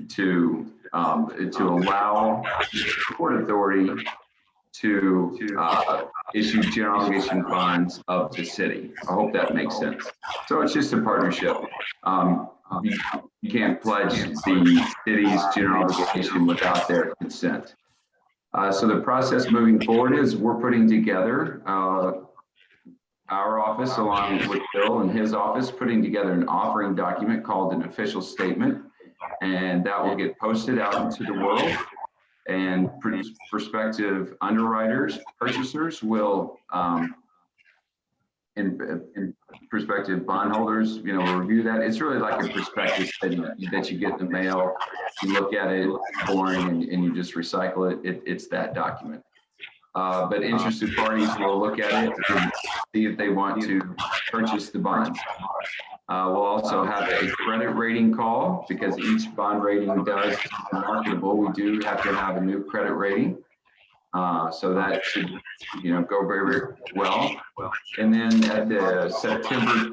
to allow Port Authority to issue general obligation bonds of the city. I hope that makes sense. So it's just a partnership. You can't pledge the city's general obligation without their consent. So the process moving forward is we're putting together our office, along with Bill and his office, putting together an offering document called an official statement, and that will get posted out into the world. And prospective underwriters, purchasers will, and prospective bondholders, review that. It's really like a prospectus that you get in the mail. You look at it, it's boring, and you just recycle it. It's that document. But interested parties will look at it and see if they want to purchase the bonds. We'll also have a credit rating call, because each bond rating does marketable. We do have to have a new credit rating. So that should, go very, very well. And then at the September,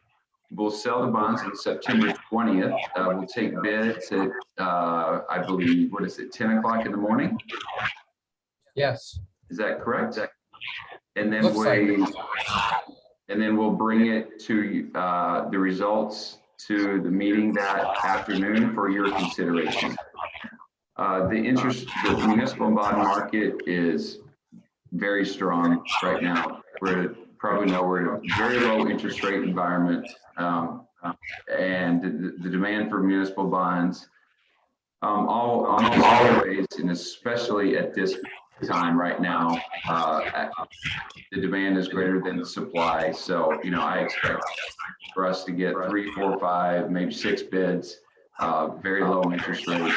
we'll sell the bonds on September 20th. We'll take bids at, I believe, 10 o'clock in the morning? Yes. Is that correct? And then we'll bring it to the results to the meeting that afternoon for your consideration. The municipal bond market is very strong right now. We're in a very low interest rate environment, and the demand for municipal bonds, almost always, and especially at this time right now, the demand is greater than the supply. So, I expect for us to get 3, 4, 5, maybe 6 bids, very low interest rates.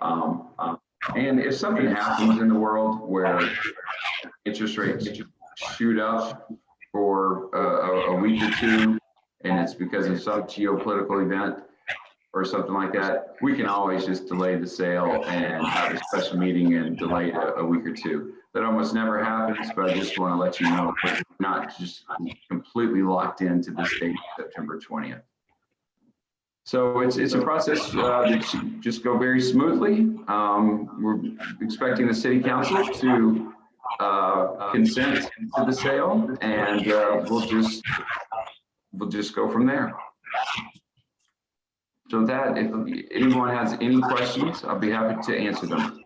And if something happens in the world where interest rates shoot up for a week or two, and it's because of some geopolitical event or something like that, we can always just delay the sale and have a special meeting and delay it a week or two. That almost never happens, but I just want to let you know we're not just completely locked into this date, September 20th. So it's a process that should just go very smoothly. We're expecting the city council to consent to the sale, and we'll just go from there. So that, if anyone has any questions, I'll be happy to answer them.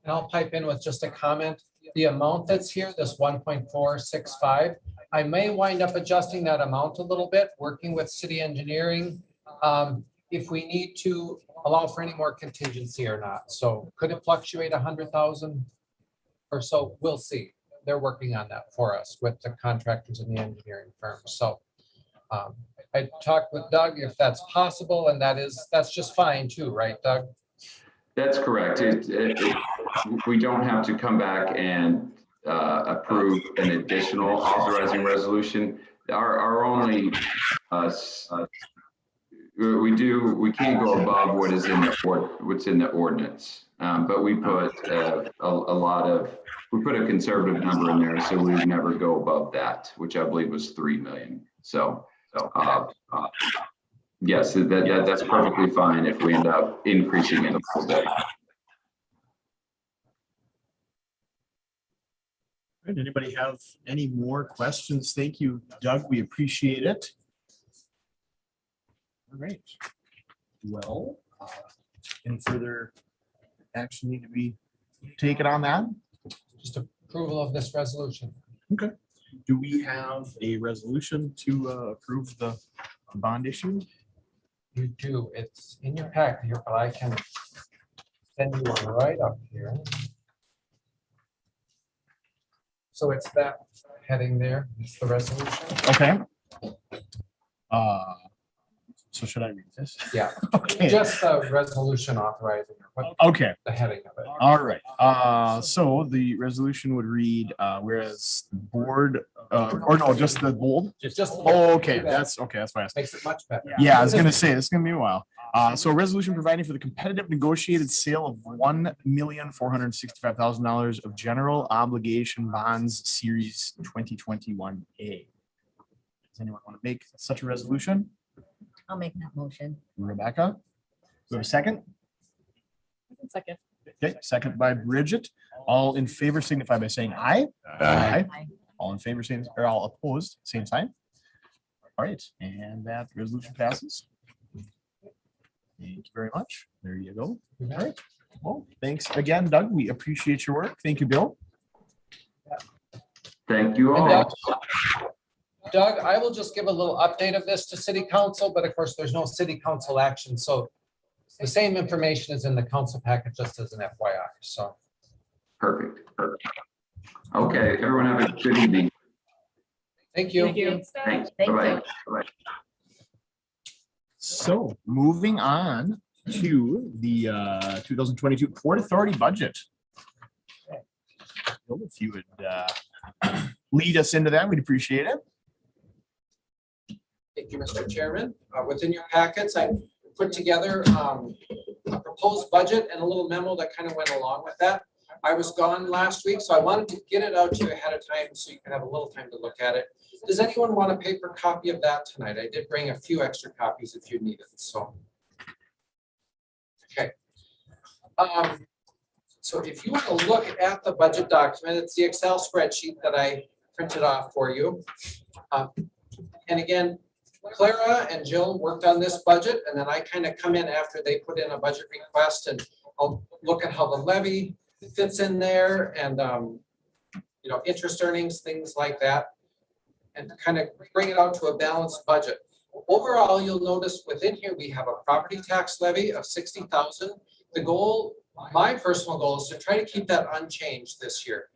And I'll pipe in with just a comment. The amount that's here, this 1.465, I may wind up adjusting that amount a little bit, working with city engineering, if we need to allow for any more contingency or not. So could it fluctuate 100,000 or so? We'll see. They're working on that for us with the contractors and the engineering firm. So I talked with Doug if that's possible, and that's just fine too, right, Doug? That's correct. We don't have to come back and approve an additional authorizing resolution. Our only we can't go above what's in the ordinance, but we put we put a conservative number in there, so we would never go above that, which I believe was 3 million. So yes, that's perfectly fine if we end up increasing it a little bit. Anybody have any more questions? Thank you, Doug. We appreciate it. All right. Well, any further action need to be taken on that? Just approval of this resolution. Okay. Do we have a resolution to approve the bond issue? You do. It's in your packet here, but I can send you one right up here. So it's that heading there. It's the resolution. Okay. So should I read this? Yeah. Okay. Just the resolution authorizing. Okay. The heading of it. All right. So the resolution would read, whereas the board, or no, just the bold. Just Oh, okay. That's okay. That's fast. Makes it much better. Yeah, I was gonna say this is gonna be a while. So a resolution providing for the competitive negotiated sale of $1,465,000 of general obligation bonds, Series 2021A. Does anyone want to make such a resolution? I'll make that motion. Rebecca. We have a second? Second. Okay, second by Bridget. All in favor signify by saying aye. Aye. All in favor, same, or all opposed, same sign. All right, and that resolution passes. Thank you very much. There you go. All right. Well, thanks again, Doug. We appreciate your work. Thank you, Bill. Thank you And all. Doug, I will just give a little update of this to city council, but of course, there's no city council action, so the same information is in the council packet, just as an FYI, so. Perfect. Okay, everyone have a good evening. Thank you. Thanks. Thank Bye-bye. you. Bye-bye. So moving on to the 2022 Port Authority budget. Bill, if you would lead us into that, we'd appreciate it. Thank you, Mr. Chairman. Within your packets, I put together a proposed budget and a little memo that kind of went along with that. I was gone last week, so I wanted to get it out to you ahead of time so you can have a little time to look at it. Does anyone want a paper copy of that tonight? I did bring a few extra copies if you need it, so. Okay. So if you want to look at the budget document, it's the Excel spreadsheet that I printed off for you. And again, Clara and Jill worked on this budget, and then I kind of come in after they put in a budget request, and I'll look at how the levy fits in there and, you know, interest earnings, things like that, and kind of bring it out to a balanced budget. Overall, you'll notice within here, we have a property tax levy of 60,000. The goal, my personal goal, is to try to keep that unchanged this year.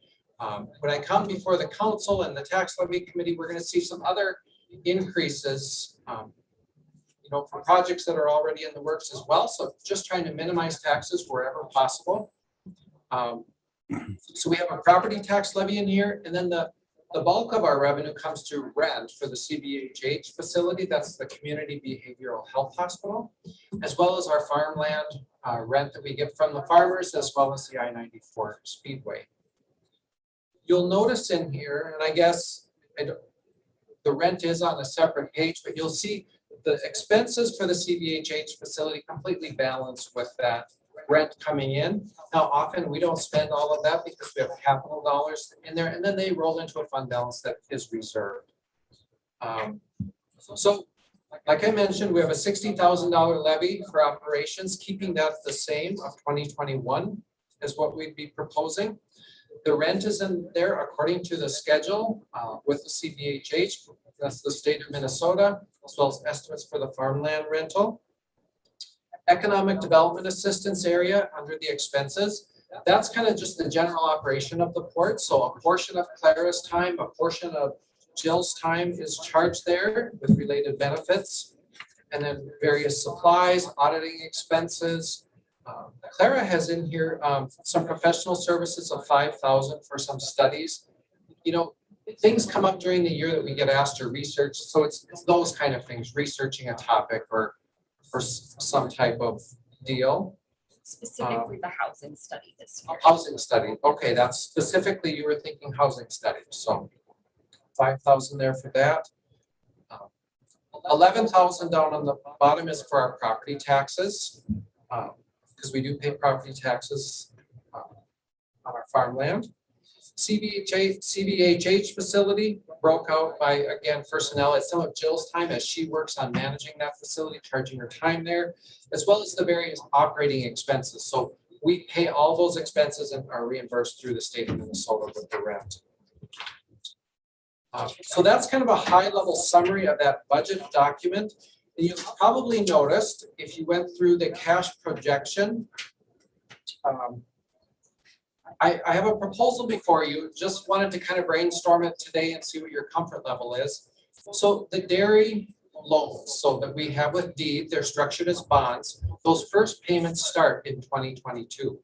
When I come before the council and the tax levy committee, we're going to see some other increases, you know, for projects that are already in the works as well. So just trying to minimize taxes wherever possible. So we have a property tax levy in here, and then the bulk of our revenue comes through rent for the CBHH facility. That's the Community Behavioral Health Hospital, as well as our farmland rent that we get from the farmers, as well as the I-94 Speedway. You'll notice in here, and I guess the rent is on a separate page, but you'll see the expenses for the CBHH facility completely balanced with that rent coming in. Now, often we don't spend all of that because we have capital dollars in there, and then they roll into a fund balance that is reserved. So, like I mentioned, we have a $60,000 levy for operations, keeping that the same of 2021 is what we'd be proposing. The rent is in there according to the schedule with the CBHH. That's the state of Minnesota, as well as estimates for the farmland rental. Economic development assistance area under the expenses. That's kind of just the general operation of the port. So a portion of Clara's time, a portion of Jill's time is charged there with related benefits. And then various supplies, auditing expenses. Clara has in here some professional services of 5,000 for some studies. You know, things come up during the year that we get asked to research. So it's those kind of things, researching a topic or some type of deal. Specifically the housing study this year. Housing study. Okay, that's specifically, you were thinking housing study. So 5,000 there for that. 11,000 down on the bottom is for our property taxes. Because we do pay property taxes on our farmland. CBHH facility broke out by, again, personnel at some of Jill's time as she works on managing that facility, charging her time there, as well as the various operating expenses. So we pay all those expenses and are reimbursed through the state of Minnesota with the rent. So that's kind of a high-level summary of that budget document. And you've probably noticed if you went through the cash projection, I have a proposal before you. Just wanted to kind of brainstorm it today and see what your comfort level is. So the dairy loans, so that we have with deed, they're structured as bonds. Those first payments start in 2022.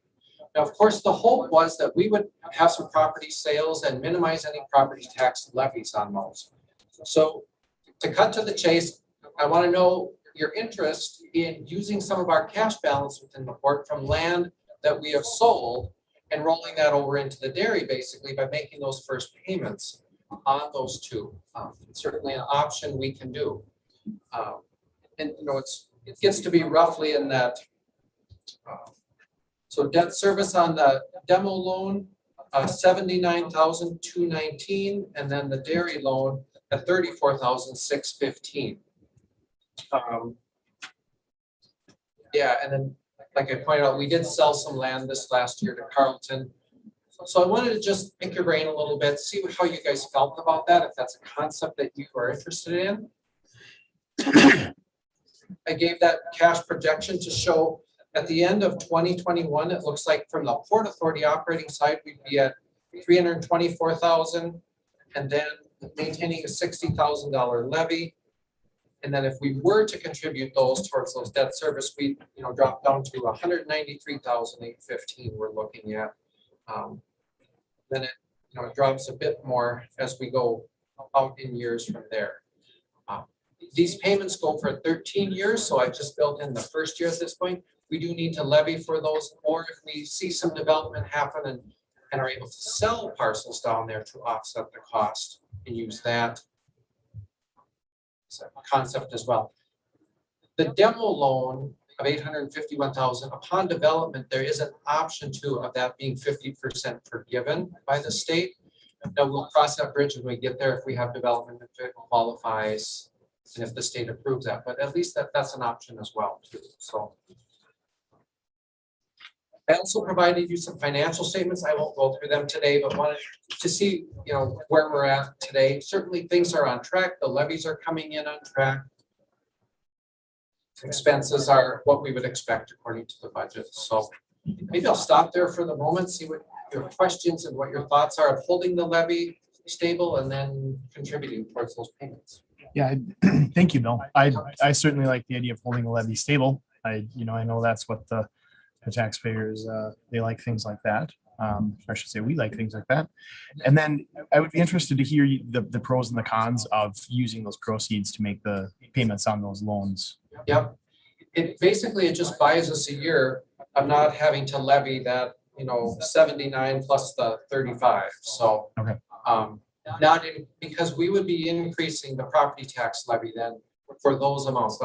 Now, of course, the hope was that we would have some property sales and minimize any property tax levies on those. So to cut to the chase, I want to know your interest in using some of our cash balance within the port from land that we have sold and rolling that over into the dairy basically by making those first payments on those two. It's certainly an option we can do. and it gets to be roughly in that. So debt service on the demo loan, 79,219, and then the dairy loan at 34,615. Yeah, and then, like I pointed out, we did sell some land this last year to Carlton. So I wanted to just pick your brain a little bit, see how you guys felt about that, if that's a concept that you are interested in. I gave that cash projection to show at the end of 2021, it looks like from the Port Authority operating side, we'd be at 324,000, and then maintaining a $60,000 levy. And then if we were to contribute those towards those debt service, we drop down to 193,815 we're looking at. Then it it drops a bit more as we go out in years from there. These payments go for 13 years, so I just built in the first year at this point. We do need to levy for those, or if we see some development happen and are able to sell parcels down there to offset the cost and use that concept as well. The demo loan of 851,000, upon development, there is an option too of that being 50% forgiven by the state. Now we'll cross that bridge when we get there if we have development, if it qualifies, and if the state approves that, but at least that's an option as well too. So I also provided you some financial statements. I won't go through them today, but wanted to see, where we're at today. Certainly things are on track. The levies are coming in on track. Expenses are what we would expect according to the budget. So maybe I'll stop there for the moment, see what your questions and what your thoughts are of holding the levy stable and then contributing towards those payments. Yeah, thank you, Bill. I certainly like the idea of holding the levy stable. I know that's what the taxpayers, they like things like that. Or I should say we like things like that. And then I would be interested to hear the pros and the cons of using those proceeds to make the payments on those loans. Yep. It just buys us a year of not having to levy that, 79 plus the 35. So, okay. Because we would be increasing the property tax levy then for those amounts.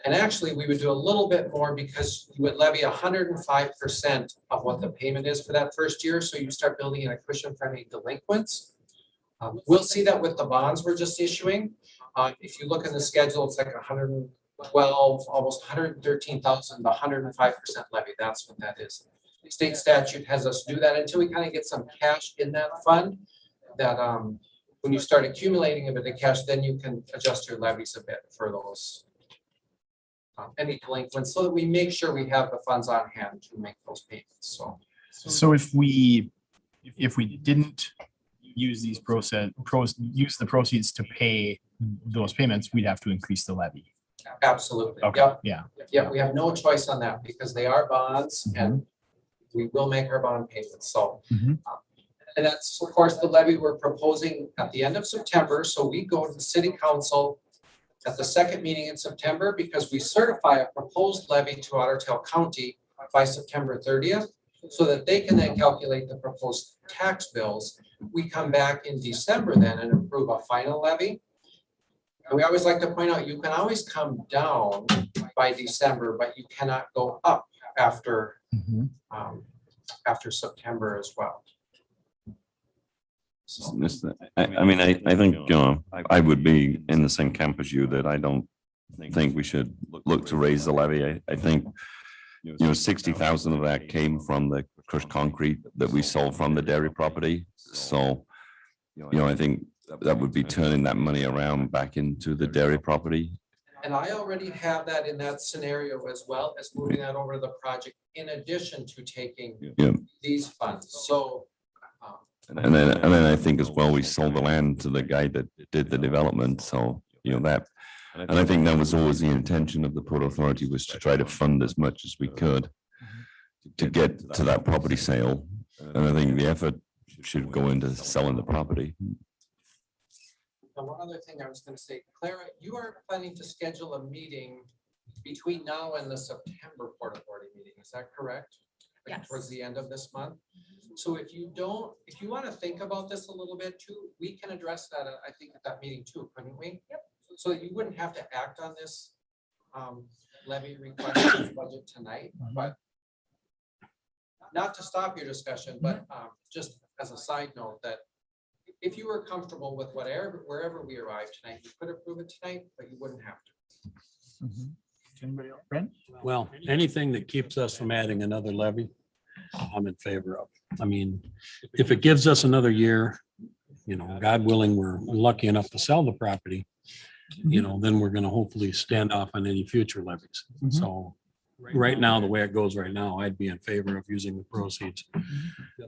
And actually we would do a little bit more because you would levy 105% of what the payment is for that first year. So you start building in a cushion for any delinquents. We'll see that with the bonds we're just issuing. If you look in the schedule, it's like 112, almost 113,000, the 105% levy. That's what that is. The state statute has us do that until we kind of get some cash in that fund. That when you start accumulating a bit of cash, then you can adjust your levies a bit for those any delinquents, so that we make sure we have the funds on hand to make those payments. So if we didn't use these use the proceeds to pay those payments, we'd have to increase the levy. Absolutely. Okay. Yep. Yeah. Yeah, we have no choice on that because they are bonds and we will make our bond payments. So, and that's of course the levy we're proposing at the end of September. So we go to the city council at the second meeting in September because we certify a proposed levy to Ottertail County by September 30th so that they can then calculate the proposed tax bills. We come back in December then and approve a final levy. And we always like to point out, you can always come down by December, but you cannot go up after, after September as well. So. I think, I would be in the same camp as you that I don't think we should look to raise the levy. I think, 60,000 of that came from the crushed concrete that we sold from the dairy property. So, I think that would be turning that money around back into the dairy property. And I already have that in that scenario as well as moving that over to the project in addition to taking these funds. So. And then I think as well, we sold the land to the guy that did the development. So, that, and I think that was always the intention of the Port Authority, was to try to fund as much as we could to get to that property sale. And I think the effort should go into selling the property. And one other thing I was going to say, Clara, you are planning to schedule a meeting between now and the September Port Authority meeting. Is that correct? Like yes. Towards the end of this month. So if you want to think about this a little bit too, we can address that, I think, at that meeting too, couldn't we? Yep. So that you wouldn't have to act on this levy request in the budget tonight, but not to stop your discussion, but just as a side note that if you were comfortable with wherever we arrive tonight, you could approve it tonight, but you wouldn't have to. Anybody else? Brent? Well, anything that keeps us from adding another levy, I'm in favor of. I mean, if it gives us another year, you know, God willing, we're lucky enough to sell the property, you know, then we're gonna hopefully stand off on any future levies. Mhm. So right now, the way it goes right now, I'd be in favor of using the proceeds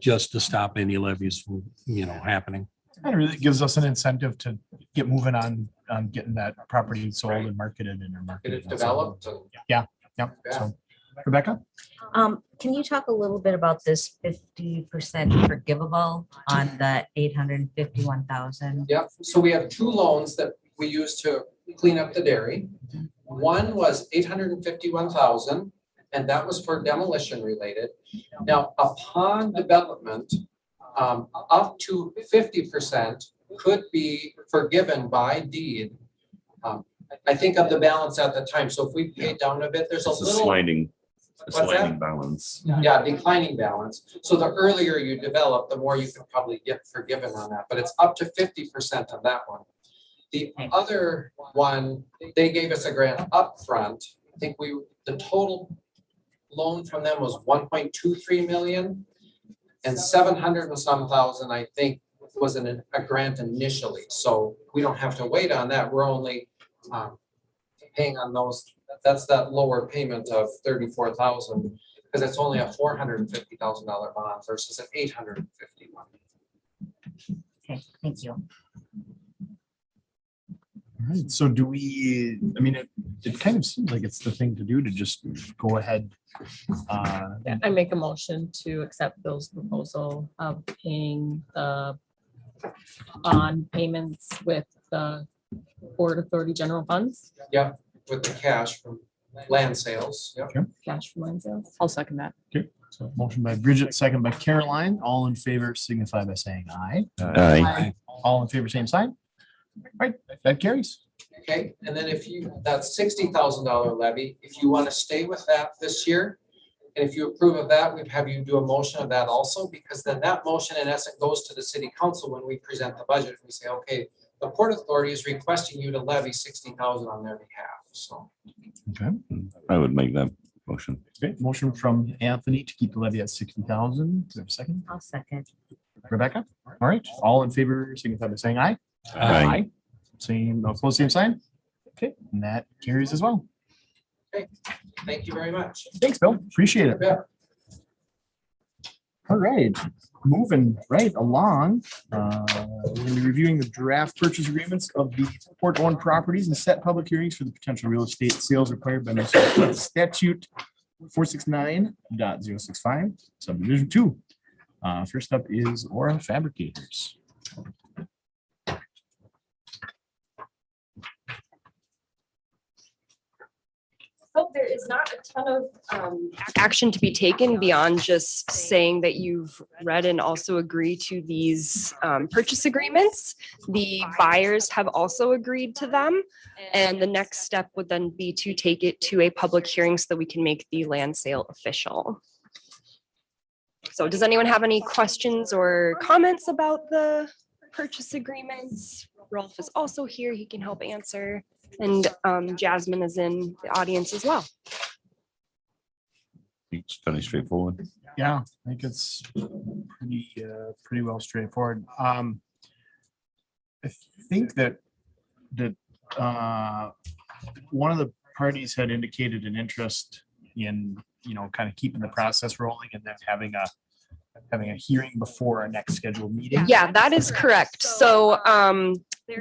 just to stop any levies from, you know, happening. And it really gives us an incentive to get moving on getting that property sold and marketed and Get marketed. it developed and Yeah, so Rebecca? Can you talk a little bit about this 50% forgivable on the 851,000? Yep, so we have two loans that we use to clean up the dairy. One was 851,000, and that was for demolition related. Now, upon development, up to 50% could be forgiven by deed. I think of the balance at the time, so if we pay down a bit, there's a It's a little, sliding What's that? sliding balance. yeah, declining balance. So the earlier you develop, the more you can probably get forgiven on that, but it's up to 50% on that one. The other one, they gave us a grant upfront. I think the total loan from them was 1.23 million. And 700 and some thousand, I think, was a grant initially. So we don't have to wait on that. We're only paying on those. That's that lower payment of 34,000 because it's only a $450,000 bond versus an 851. Okay, thank you. All right, so do we, I mean, it kind of seems like it's the thing to do to just go ahead. I make a motion to accept Bill's proposal of paying the bond payments with the Port Authority general funds, Yeah, with the cash from land sales. Yep. cash from land sales. I'll second that. Okay, so motion by Bridget, second by Caroline, all in favor signify by saying aye. Aye. All in favor, same sign. Right, that carries. Okay, and then if you, that's $60,000 levy, if you want to stay with that this year, and if you approve of that, we'd have you do a motion of that also, because then that motion in essence goes to the city council when we present the budget. We say, okay, the Port Authority is requesting you to levy 60,000 on their behalf, so. Okay. I would make that motion. Okay, motion from Anthony to keep the levy at 60,000. Is there a second? I'll second. Rebecca? All right, all in favor signify by saying aye. Aye. Same, close, same sign. Okay, and that carries as well. Thank you very much. Thanks, Bill. Appreciate it. Yeah. All right, moving right along. We're going to be reviewing the draft purchase agreements of the port-owned properties and set public hearings for the potential real estate sales required by Minnesota statute 469.065 subdivision 2. First up is Aura Fabricators. So there is not a ton of action to be taken beyond just saying that you've read and also agree to these purchase agreements. The buyers have also agreed to them. And the next step would then be to take it to a public hearing so that we can make the land sale official. So does anyone have any questions or comments about the purchase agreements? Rolf is also here. He can help answer. And Jasmine is in the audience as well. It's fairly straightforward. Yeah, I think it's pretty well straightforward. I think that one of the parties had indicated an interest in, kind of keeping the process rolling and then having a hearing before our next scheduled meeting. Yeah, that is correct. So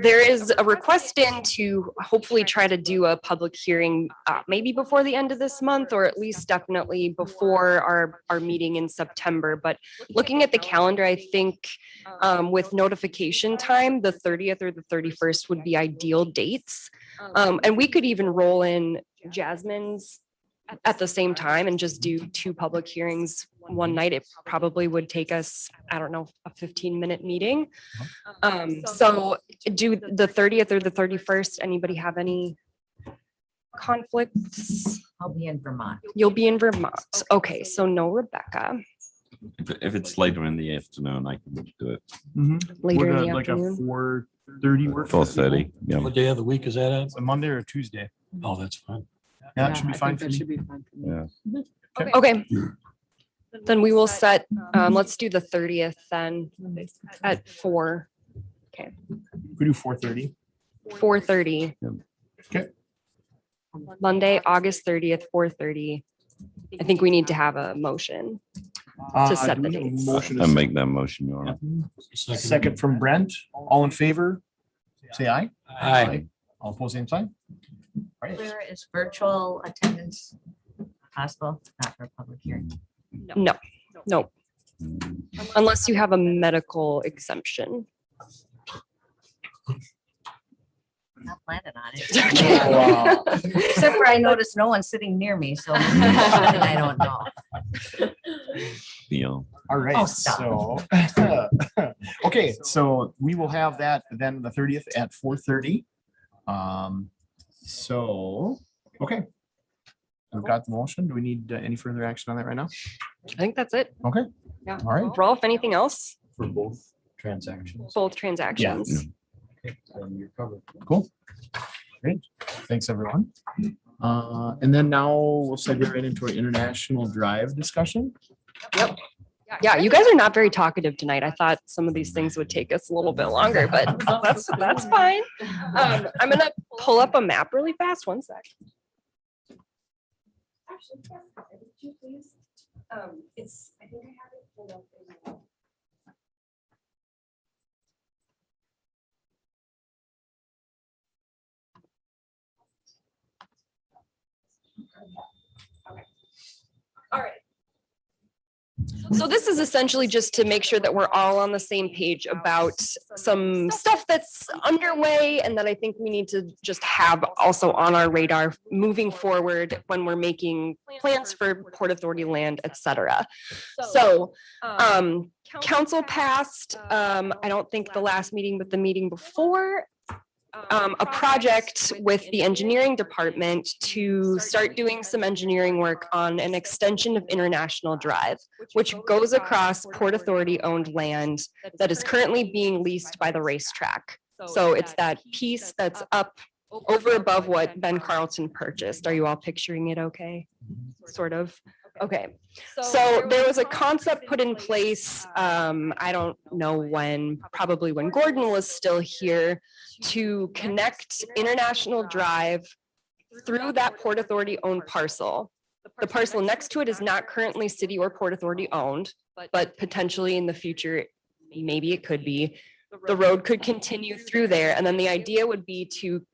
there is a request in to hopefully try to do a public hearing maybe before the end of this month, or at least definitely before our meeting in September. But looking at the calendar, I think with notification time, the 30th or the 31st would be ideal dates. And we could even roll in Jasmine's at the same time and just do 2 public hearings one night. It probably would take us, I don't know, a 15-minute meeting. So do the 30th or the 31st, anybody have any conflicts? I'll be in Vermont. You'll be in Vermont. Okay, so no Rebecca. If it's later in the afternoon, I can do it. Later in the Like a afternoon. 4:30 work. for 4:30, people? yeah. What day of the week is that at? It's a Monday or a Tuesday. Oh, that's fine. Yeah, it should be fine for me. be fine. Yeah. Okay. Then we will set, let's do the 30th then at 4, We do 4:30. 4:30. Okay. Monday, August 30th, 4:30. I think we need to have a motion. To set do the we have a dates. motion to I set- make that motion, Your Honor. Second from Brent. All in favor? Say aye. Aye. All opposed, same sign. All right. Where is virtual attendance possible? Not for a public hearing. No, no, unless you have a medical exemption. I'm not planning on Oh, wow. it. Except for I noticed no one's sitting near me, so I don't know. Yeah. All Oh, right, stop. so, okay, so we will have that then the 30th at 4:30. So, okay. We've got the motion. Do we need any further action on that right now? I think that's it. Okay. Yeah. All right. Rolf, anything else? For both transactions. Both transactions. You're covered. Cool. Great. Thanks, everyone. And then now we'll segue right into our international drive discussion. Yeah, you guys are not very talkative tonight. I thought some of these things would take us a little bit longer, but that's fine. I'm gonna pull up a map really fast. One sec. Actually, could you please? It's, I think I have it pulled up. Okay. All right. So this is essentially just to make sure that we're all on the same page about some stuff that's underway and that I think we need to just have also on our radar moving forward when we're making plans for Port Authority land, et cetera. So council passed, I don't think the last meeting, but the meeting before, a project with the engineering department to start doing some engineering work on an extension of International Drive, which goes across Port Authority owned land that is currently being leased by the racetrack. So it's that piece that's up over above what Ben Carlton purchased. Are you all picturing it okay? Sort of. Okay, so there was a concept put in place, I don't know when, probably when Gordon was still here, to connect International Drive through that Port Authority owned parcel. The parcel next to it is not currently city or Port Authority owned, but potentially in the future, maybe it could be. The road could continue through there, and then the idea would be to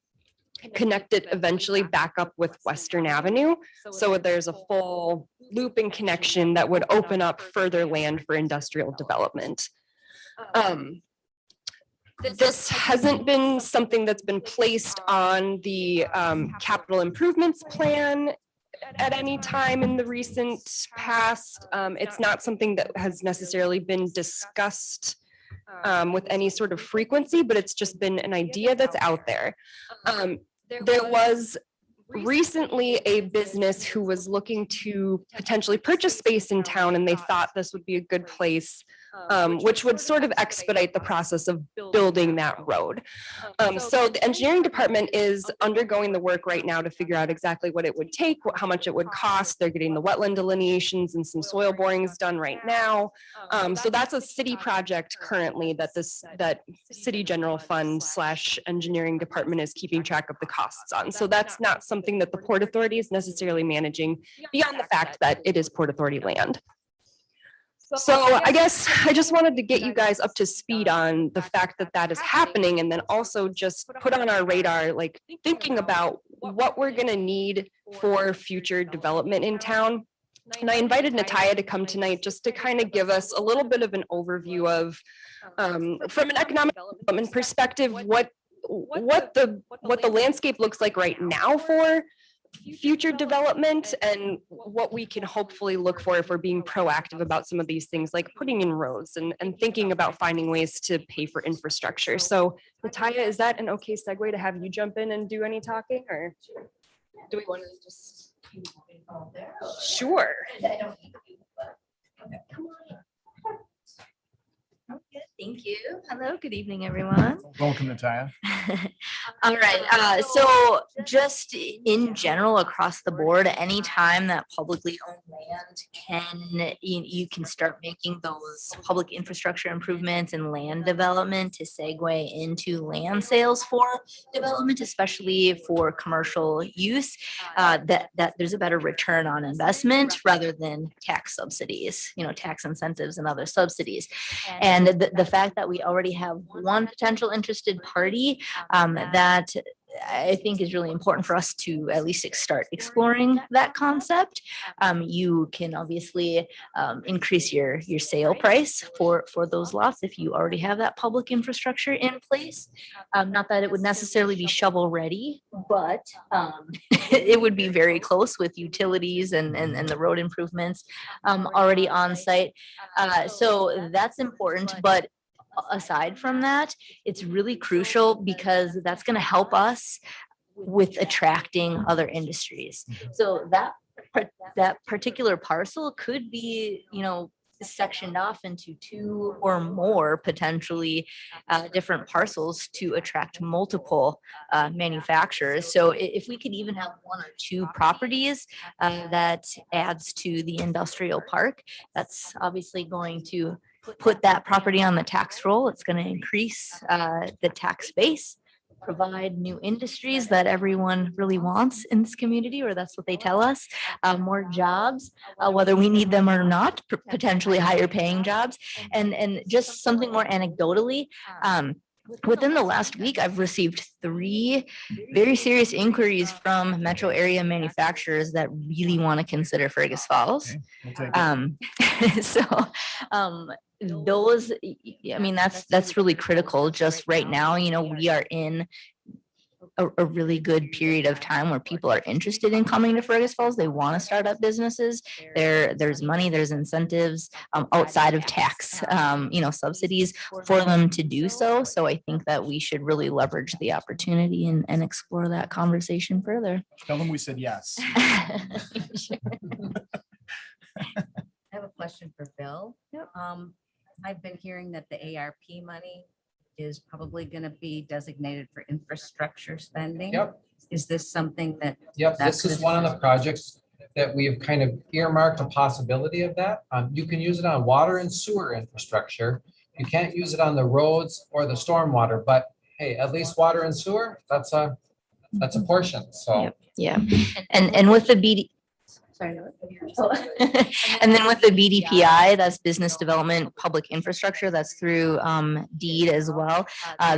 connect it eventually back up with Western Avenue. So there's a full looping connection that would open up further land for industrial development. This hasn't been something that's been placed on the capital improvements plan at any time in the recent past. It's not something that has necessarily been discussed with any sort of frequency, but it's just been an idea that's out there. There was recently a business who was looking to potentially purchase space in town, and they thought this would be a good place, which would sort of expedite the process of building that road. So the engineering department is undergoing the work right now to figure out exactly what it would take, how much it would cost. They're getting the wetland delineations and some soil borings done right now. So that's a city project currently that city general fund / engineering department is keeping track of the costs on. So that's not something that the Port Authority is necessarily managing beyond the fact that it is Port Authority land. So I guess I just wanted to get you guys up to speed on the fact that that is happening, and then also just put on our radar, like thinking about what we're gonna need for future development in town. And I invited Nataya to come tonight just to kind of give us a little bit of an overview of, from an economic development perspective, what the landscape looks like right now for future development and what we can hopefully look for if we're being proactive about some of these things, like putting in roads and thinking about finding ways to pay for infrastructure. So Nataya, is that an okay segue to have you jump in and do any talking, or? Do we want to just? Sure. Thank you. Hello, good evening, everyone. Welcome, Natalia. All right, so just in general, across the board, anytime that publicly owned land you can start making those public infrastructure improvements and land development to segue into land sales for development, especially for commercial use, that there's a better return on investment rather than tax subsidies, tax incentives and other subsidies. And the fact that we already have one potential interested party that I think is really important for us to at least start exploring that concept. You can obviously increase your sale price for those lots if you already have that public infrastructure in place. Not that it would necessarily be shovel ready, but it would be very close with utilities and the road improvements already on site. So that's important, but aside from that, it's really crucial because that's going to help us with attracting other industries. So that particular parcel could be, sectioned off into 2 or more potentially different parcels to attract multiple manufacturers. So if we could even have 1 or 2 properties that adds to the industrial park, that's obviously going to put that property on the tax roll. It's going to increase the tax base, provide new industries that everyone really wants in this community, or that's what they tell us, more jobs, whether we need them or not, potentially higher paying jobs. And just something more anecdotally, within the last week, I've received 3 very serious inquiries from metro area manufacturers that really want to consider Fergus Falls. Okay, we'll take it. So those, I mean, that's really critical just right now. We are in a really good period of time where people are interested in coming to Fergus Falls. They want to start up businesses. There's money, there's incentives outside of tax, subsidies for them to do so. So I think that we should really leverage the opportunity and explore that conversation further. Tell them we said yes. I have a question for Bill. Yep. I've been hearing that the ARP money is probably going to be designated for infrastructure spending. Yep. Is this something that? Yep, that this could is one of the projects that we've kind of earmarked a possibility of that. You can use it on water and sewer infrastructure. You can't use it on the roads or the stormwater, but hey, at least water and sewer, that's a portion, so. Yep. Yeah, and with the BD. Sorry. And then with the BDPI, that's business development, public infrastructure, that's through deed as well.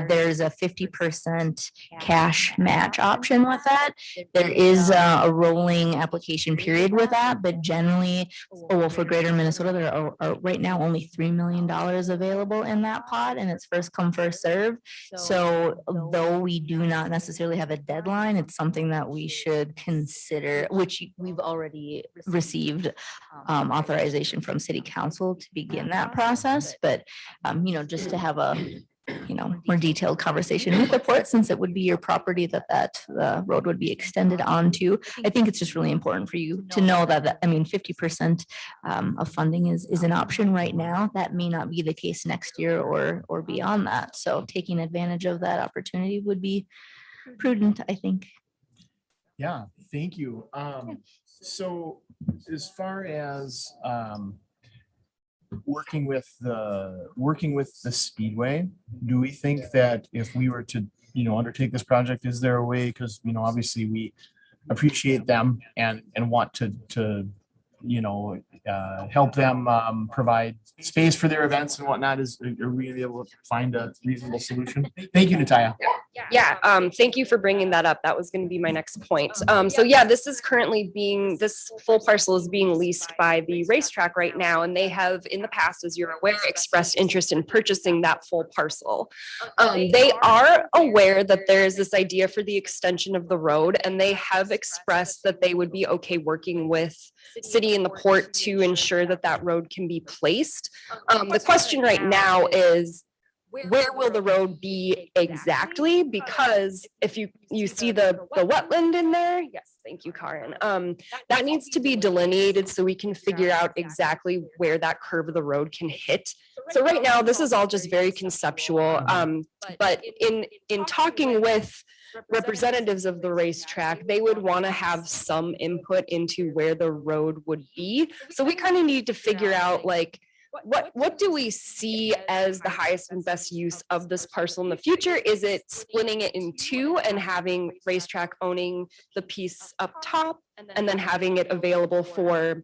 There's a 50% cash match option with that. There is a rolling application period with that, but generally, for Greater Minnesota, there are right now only $3 million available in that pot, and it's first come, first serve. So though we do not necessarily have a deadline, it's something that we should consider, which we've already received authorization from city council to begin that process. But, just to have a, more detailed conversation with the port, since it would be your property that the road would be extended onto. I think it's just really important for you to know that 50% of funding is an option right now. That may not be the case next year or beyond that. So taking advantage of that opportunity would be prudent, I think. Yeah, thank you. So as far as working with the Speedway, do we think that if we were to, undertake this project, is there a way, because, obviously we appreciate them and want to help them provide space for their events and whatnot, are we gonna be able to find a reasonable solution? Thank you, Natalia. Yeah, thank you for bringing that up. That was going to be my next point. So yeah, this full parcel is being leased by the racetrack right now, and they have in the past, as you're aware, expressed interest in purchasing that full parcel. They are aware that there is this idea for the extension of the road, and they have expressed that they would be okay working with city and the port to ensure that that road can be placed. The question right now is, where will the road be exactly? Because if you see the wetland in there, yes, thank you, Karen. That needs to be delineated so we can figure out exactly where that curve of the road can hit. So right now, this is all just very conceptual. But in talking with representatives of the racetrack, they would want to have some input into where the road would be. So we kind of need to figure out like, what do we see as the highest and best use of this parcel in the future? Is it splitting it in two and having racetrack owning the piece up top and then having it available for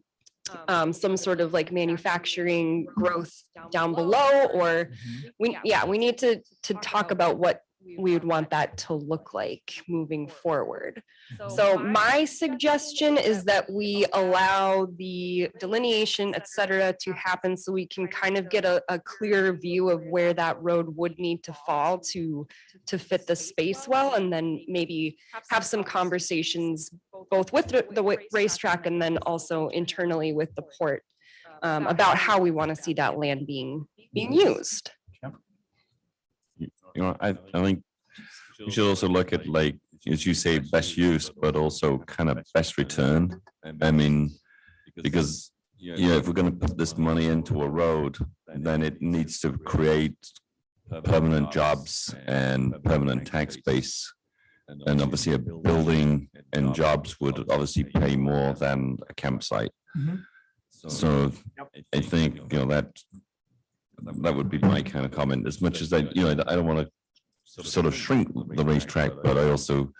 some sort of like manufacturing growth down below? Or we need to talk about what we would want that to look like moving forward. So my suggestion is that we allow the delineation, et cetera, to happen so we can kind of get a clear view of where that road would need to fall to fit the space well, and then maybe have some conversations both with the racetrack and then also internally with the port about how we want to see that land being used. You know, I think we should also look at, like, as you say, best use, but also kind of best return. I mean, because, you know, if we're going to put this money into a road, then it needs to create permanent jobs and permanent tax base. And obviously a building and jobs would obviously pay more than a campsite. So I think, you know, that would be my kind of comment, as much as I don't want to sort of shrink the racetrack, but I also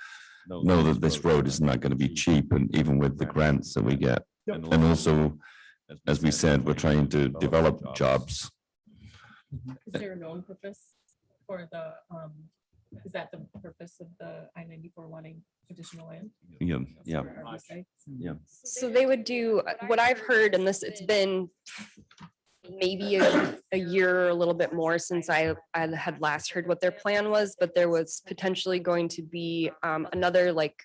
know that this road is not going to be cheap, and even with the grants that we get. And also, as we said, we're trying to develop jobs. Is there a known purpose for the, is that the purpose of the I-94 wanting additional land? Yeah. For RV sites? So they would do, what I've heard, and it's been maybe a year or a little bit more since I had last heard what their plan was, but there was potentially going to be another like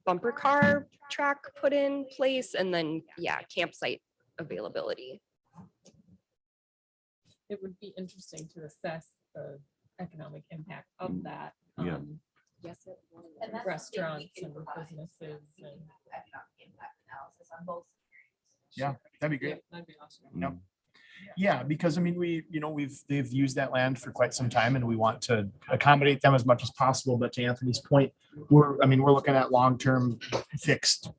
bumper car track put in place, and then, campsite availability. It would be interesting to assess the economic impact of that. Yeah. Yes, restaurants and businesses and. Yeah, that'd be great. That'd be awesome. Yep. Yeah, because I mean, they've used that land for quite some time, and we want to accommodate them as much as possible. But to Anthony's point, we're looking at long-term fixed,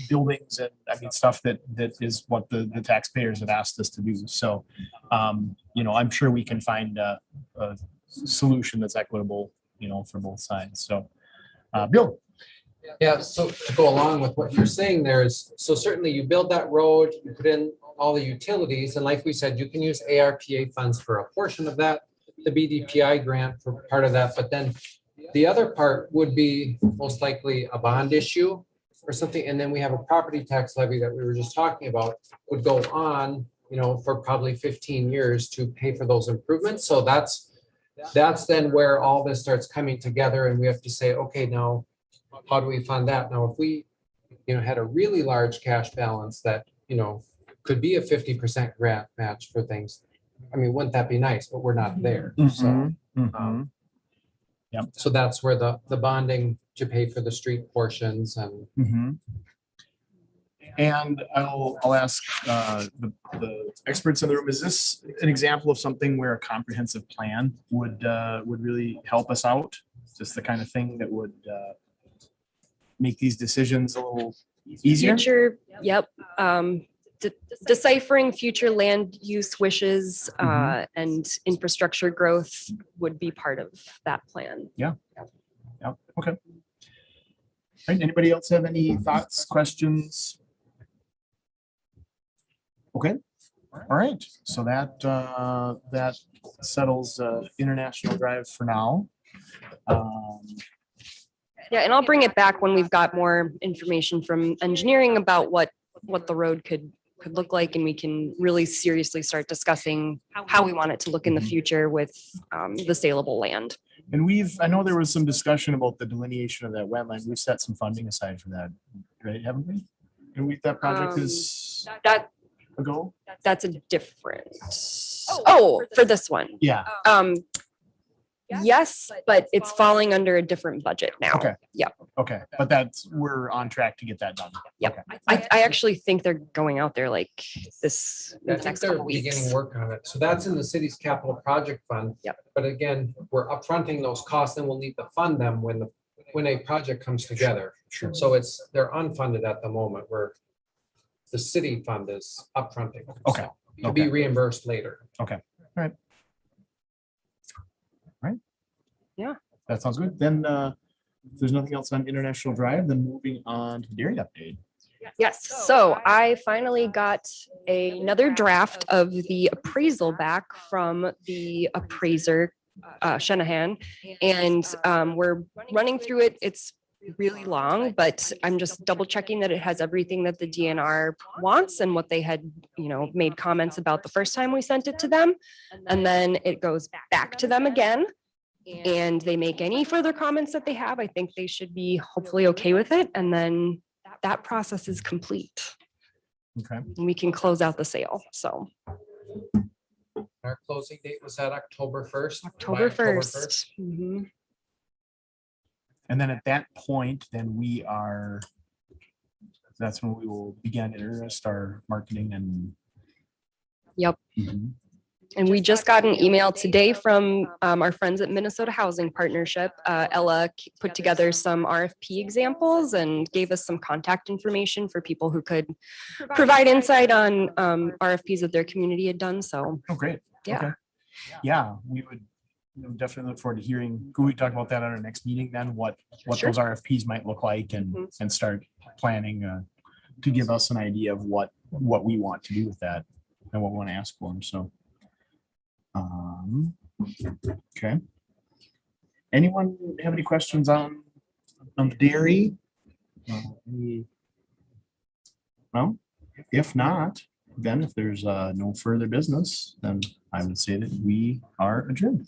buildings and stuff that is what the taxpayers have asked us to do. So, I'm sure we can find a solution that's equitable, for both sides. So, Bill. Yeah, so to go along with what you're saying there is, so certainly you build that road, you put in all the utilities, and like we said, you can use ARPA funds for a portion of that, the BDPI grant for part of that, but then the other part would be most likely a bond issue or something, and then we have a property tax levy that we were just talking about, would go on, for probably 15 years to pay for those improvements. So that's then where all this starts coming together, and we have to say, okay, now, how do we fund that? Now, if we, had a really large cash balance that, could be a 50% grant match for things, wouldn't that be nice? But we're not there. So, so that's where the bonding to pay for the street portions and. And I'll ask the experts in the room, is this an example of something where a comprehensive plan would really help us out? Just the kind of thing that would make these decisions a little easier? Future, yep. Deciphering future land use wishes and infrastructure growth would be part of that plan. Yeah. Okay. All right. Anybody else have any thoughts, questions? Okay. All right. So that settles International Drive for now. Yeah, and I'll bring it back when we've got more information from engineering about what the road could look like, and we can really seriously start discussing how we want it to look in the future with the saleable land. And I know there was some discussion about the delineation of that wetland. We've set some funding aside for that, right? Haven't we? And that project is that a goal? that's a different Oh, for this one. Yeah, Um, yes, but it's falling under a different budget now. Okay. Yep. okay, but we're on track to get that done. Yep. Okay. I actually think they're going out there like this in I the think next they're couple beginning weeks. work on it. So that's in the city's capital project fund. Yep. But again, we're upfronting those costs and we'll need to fund them when a project comes together. Sure. So they're unfunded at the moment where the city fund is upfronting. Okay, So To be okay. reimbursed later. That sounds good. Then, if there's nothing else on International Drive, then moving on to dairy update. Yes, so I finally got another draft of the appraisal back from the appraiser, Shenahan. And we're running through it. It's really long, but I'm just double checking that it has everything that the DNR wants and what they had, made comments about the first time we sent it to them. And then it goes back to them again. And they make any further comments that they have. I think they should be hopefully okay with it. And then that process is complete. Okay. And we can close out the sale. So Our closing date was at October 1st. by October 1st. Mhm. And then at that point, then that's when we will begin in earnest our marketing and. Yep. Mhm. And we just got an email today from our friends at Minnesota Housing Partnership. Ella put together some RFP examples and gave us some contact information for people who could provide insight on RFPs that their community had done. So, Oh, great. Yeah. Okay. Yeah, we would definitely look forward to hearing. Could we talk about that at our next meeting then? What Sure. those RFPs might look like and start planning to give us an idea of what we want to do with that and what we want to ask for. So. Okay. Anyone have any questions on the dairy? No, if not, then if there's no further business, then I would say that we are adjourned.